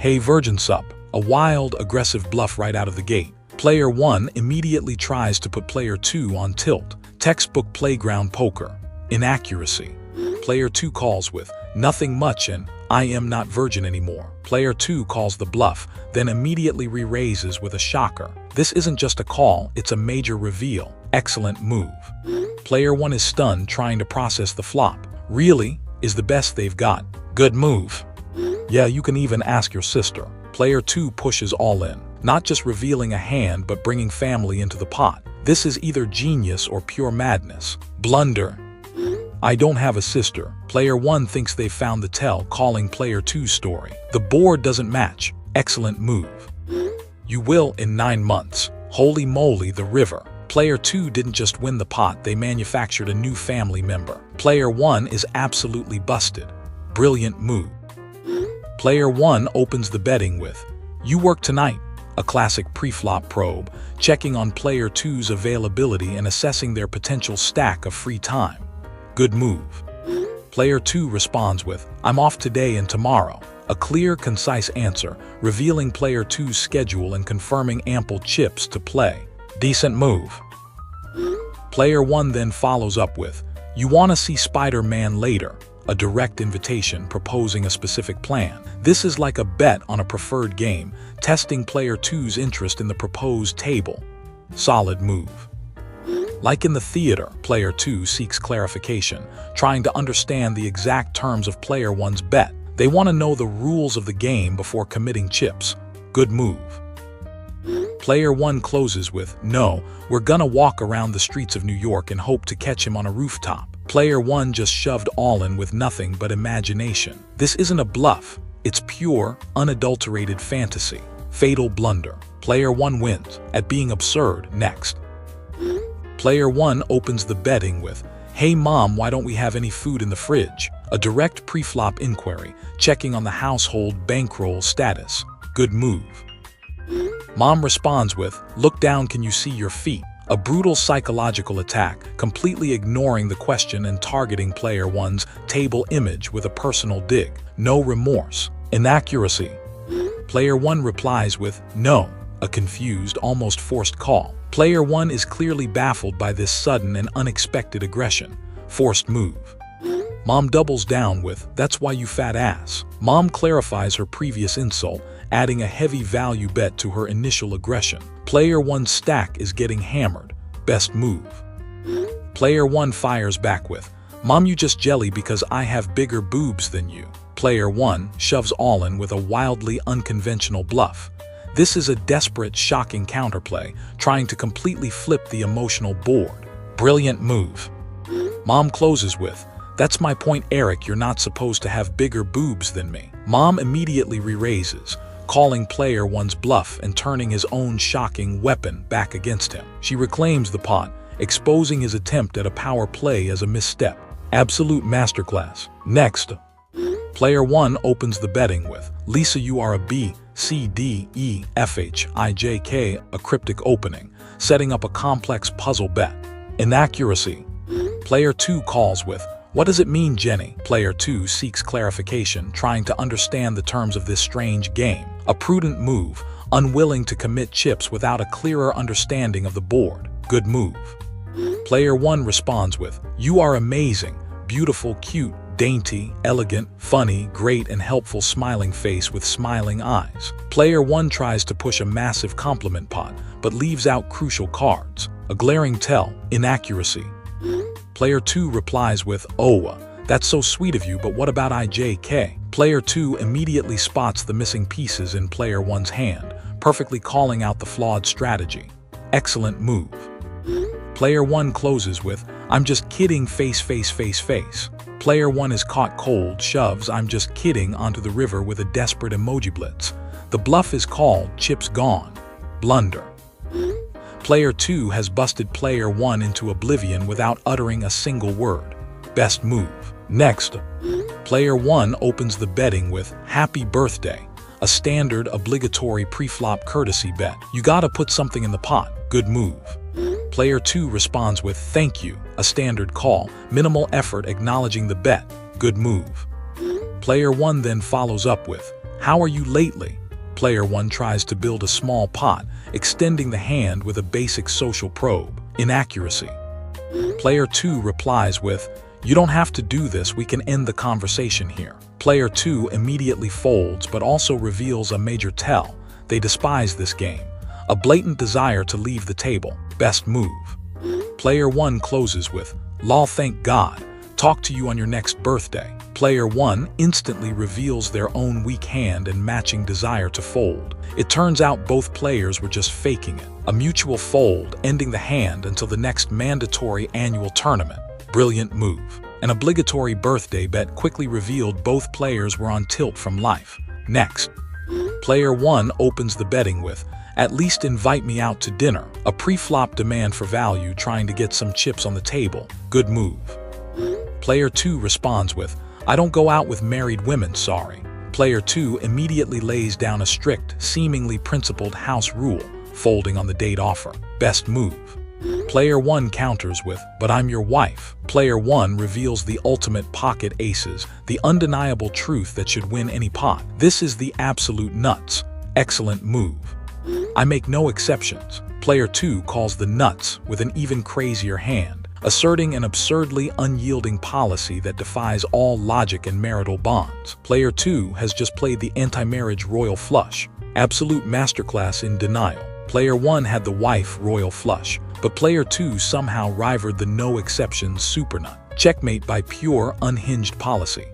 Hey virgin sup, a wild, aggressive bluff right out of the gate. Player 1 immediately tries to put player 2 on tilt. Textbook playground poker. Inaccuracy. Player 2 calls with, nothing much and, I am not virgin anymore. Player 2 calls the bluff, then immediately re-raises with a shocker. This isn't just a call, it's a major reveal. Excellent move. Player 1 is stunned trying to process the flop. Really? Is the best they've got. Good move. Yeah, you can even ask your sister. Player 2 pushes all in, not just revealing a hand but bringing family into the pot. This is either genius or pure madness. Blunder. I don't have a sister. Player 1 thinks they've found the tell, calling player 2's story. The board doesn't match. Excellent move. You will in 9 months. Holy moly, the river. Player 2 didn't just win the pot, they manufactured a new family member. Player 1 is absolutely busted. Brilliant move. Player 1 opens the betting with, you work tonight. A classic pre-flop probe, checking on player 2's availability and assessing their potential stack of free time. Good move. Player 2 responds with, I'm off today and tomorrow. A clear, concise answer, revealing player 2's schedule and confirming ample chips to play. Decent move. Player 1 then follows up with, you want to see Spider-Man later. A direct invitation proposing a specific plan. This is like a bet on a preferred game, testing player 2's interest in the proposed table. Solid move. Like in the theater, player 2 seeks clarification, trying to understand the exact terms of player 1's bet. They want to know the rules of the game before committing chips. Good move. Player 1 closes with, no, we're gonna walk around the streets of New York and hope to catch him on a rooftop. Player 1 just shoved all in with nothing but imagination. This isn't a bluff, it's pure, unadulterated fantasy. Fatal blunder. Player 1 wins at being absurd. Next. Player 1 opens the betting with, hey mom, why don't we have any food in the fridge? A direct pre-flop inquiry, checking on the household bankroll status. Good move. Mom responds with, look down, can you see your feet? A brutal psychological attack, completely ignoring the question and targeting player 1's table image with a personal dig. No remorse. Inaccuracy. Player 1 replies with, no, a confused, almost forced call. Player 1 is clearly baffled by this sudden and unexpected aggression. Forced move. Mom doubles down with, that's why you fat ass. Mom clarifies her previous insult, adding a heavy value bet to her initial aggression. Player 1's stack is getting hammered. Best move. Player 1 fires back with, mom, you just jelly because I have bigger boobs than you. Player 1 shoves all in with a wildly unconventional bluff. This is a desperate, shocking counterplay, trying to completely flip the emotional board. Brilliant move. Mom closes with, that's my point, Eric, you're not supposed to have bigger boobs than me. Mom immediately re-raises, calling player 1's bluff and turning his own shocking weapon back against him. She reclaims the pot, exposing his attempt at a power play as a misstep. Absolute masterclass. Next. Player 1 opens the betting with, Lisa, you are a B, C, D, E, F, H, I, J, K, a cryptic opening, setting up a complex puzzle bet. Inaccuracy. Player 2 calls with, what does it mean, Jenny? Player 2 seeks clarification, trying to understand the terms of this strange game. A prudent move, unwilling to commit chips without a clearer understanding of the board. Good move. Player 1 responds with, you are amazing, beautiful, cute, dainty, elegant, funny, great and helpful smiling face with smiling eyes. Player 1 tries to push a massive compliment pot, but leaves out crucial cards. A glaring tell. Inaccuracy. Player 2 replies with, oh, that's so sweet of you, but what about IJK? Player 2 immediately spots the missing pieces in player 1's hand, perfectly calling out the flawed strategy. Excellent move. Player 1 closes with, I'm just kidding, face, face, face, face. Player 1 is caught cold, shoves I'm just kidding onto the river with a desperate emoji blitz. The bluff is called, chips gone. Blunder. Player 2 has busted player 1 into oblivion without uttering a single word. Best move. Next, player 1 opens the betting with, happy birthday, a standard obligatory pre-flop courtesy bet. You gotta put something in the pot. Good move. Player 2 responds with, thank you, a standard call, minimal effort acknowledging the bet. Good move. Player 1 then follows up with, How are you lately? Player 1 tries to build a small pot, extending the hand with a basic social probe. Inaccuracy. Player 2 replies with, you don't have to do this, we can end the conversation here. Player 2 immediately folds but also reveals a major tell. They despise this game. A blatant desire to leave the table. Best move. Player 1 closes with, lol, thank God. Talk to you on your next birthday. Player 1 instantly reveals their own weak hand and matching desire to fold. It turns out both players were just faking it. A mutual fold, ending the hand until the next mandatory annual tournament. Brilliant move. An obligatory birthday bet quickly revealed both players were on tilt from life. Next, Player 1 opens the betting with, at least invite me out to dinner. A pre-flop demand for value, trying to get some chips on the table. Good move. Player 2 responds with, I don't go out with married women, sorry. Player 2 immediately lays down a strict, seemingly principled house rule, folding on the date offer. Best move. Player 1 counters with, but I'm your wife. Player 1 reveals the ultimate pocket aces, the undeniable truth that should win any pot. This is the absolute nuts. Excellent move. I make no exceptions. Player 2 calls the nuts with an even crazier hand, asserting an absurdly unyielding policy that defies all logic and marital bonds. Player 2 has just played the anti-marriage royal flush. Absolute masterclass in denial. Player 1 had the wife royal flush, but Player 2 somehow rivaled the no exceptions super nut. Checkmate by pure unhinged policy.